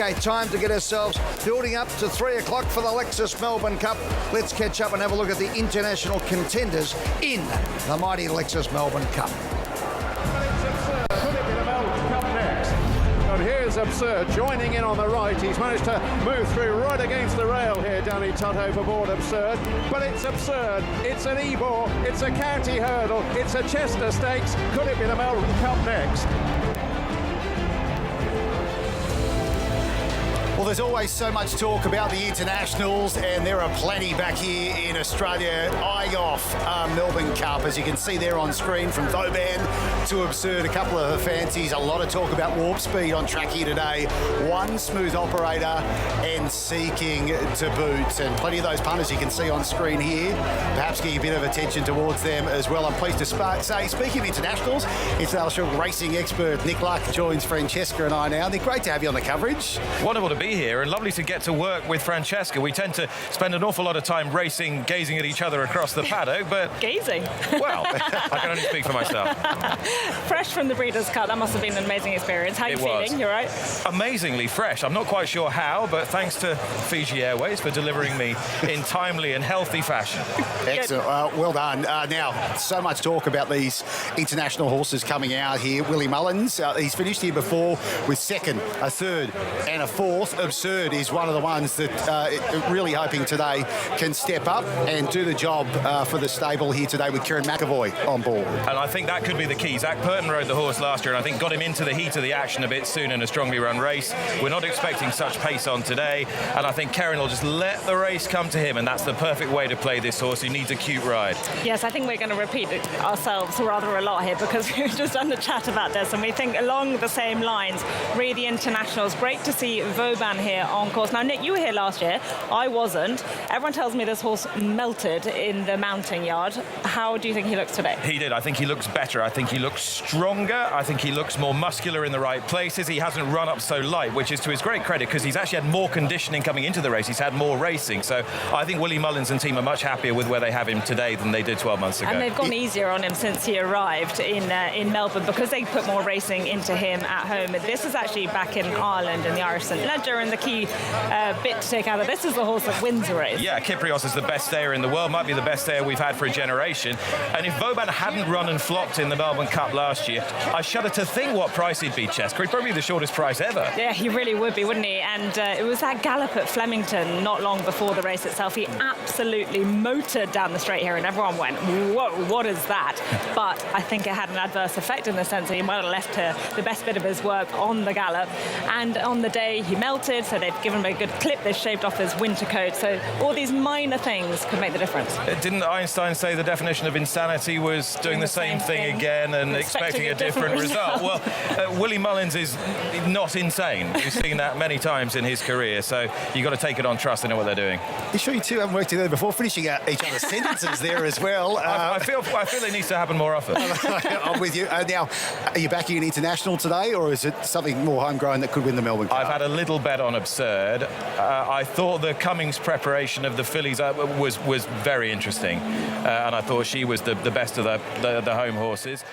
Okay, time to get ourselves building up to 3 o'clock for the Lexus Melbourne Cup. Let's catch up and have a look at the international contenders in the mighty Lexus Melbourne Cup. And here's Absurd joining in on the right. He's managed to move through right against the rail here. Danny Tutt overboard Absurd. But it's Absurd. It's an Ebor. It's a county hurdle. It's a Chester Stakes. Could it be the Melbourne Cup next? Well, there's always so much talk about the internationals, and there are plenty back here in Australia eyeing off Melbourne Cup. As you can see there on screen, from Vauban to Absurd, a couple of her fancies. A lot of talk about warp speed on track here today. One smooth operator and Seeking to boot. And plenty of those punters you can see on screen here. Perhaps getting a bit of attention towards them as well. I'm pleased to say, speaking of internationals, international racing expert Nick Luck joins Francesca and I now. Nick, great to have you on the coverage. Wonderful to be here and lovely to get to work with Francesca. We tend to spend an awful lot of time racing, gazing at each other across the paddock, but... Gazing? Well, I can only speak for myself. Fresh from the Breeders' Cup, that must have been an amazing experience. How are you feeling? You're right? Amazingly fresh. I'm not quite sure how, but thanks to Fiji Airways for delivering me in timely and healthy fashion. Excellent. Well done. Now, so much talk about these international horses coming out here. Willie Mullins, he's finished here before with second, a third and a fourth. Absurd is one of the ones that really hoping today can step up and do the job for the stable here today with Kieran McAvoy on board. And I think that could be the key. Zach Purton rode the horse last year and I think got him into the heat of the action a bit soon in a strongly run race. We're not expecting such pace on today, and I think Kieran will just let the race come to him, and that's the perfect way to play this horse. He needs a cute ride. Yes, I think we're going to repeat it ourselves rather a lot here, because we've just done the chat about this and we think along the same lines. Really, the internationals, great to see Vauban here on course. Now, Nick, you were here last year. I wasn't. Everyone tells me this horse melted in the mounting yard. How do you think he looks today? He did. I think he looks better. I think he looks stronger. I think he looks more muscular in the right places. He hasn't run up so light, which is to his great credit, because he's actually had more conditioning coming into the race. He's had more racing. So I think Willie Mullins and team are much happier with where they have him today than they did 12 months ago. And they've gone easier on him since he arrived in Melbourne, because they put more racing into him at home. This is actually back in Ireland in the Irish St Ledger, and the key bit to take out of this is the horse that wins the race. Yeah, Kyprios is the best stayer in the world, might be the best stayer we've had for a generation. And if Vauban hadn't run and flopped in the Melbourne Cup last year, I shudder to think what price he'd be, Cheska. He'd probably be the shortest price ever. Yeah, he really would be, wouldn't he? And it was that gallop at Flemington not long before the race itself. He absolutely motored down the straight here, and everyone went, whoa, what is that? But I think it had an adverse effect in the sense that he might have left the best bit of his work on the gallop. And on the day, he melted, so they've given him a good clip. They've shaved off his winter coat. So all these minor things could make the difference. Didn't Einstein say the definition of insanity was doing the same thing again and expecting a different result? Well, Willie Mullins is not insane. We've seen that many times in his career, so you've got to take it on trust. They know what they're doing. You sure you two haven't worked together before, finishing out each other's sentences there as well? I feel it needs to happen more often. I'm with you. Now, are you backing an international today, or is it something more homegrown that could win the Melbourne Cup? I've had a little bet on Absurd. I thought the Cummings preparation of the fillies was very interesting, and I thought she was the best of the home horses.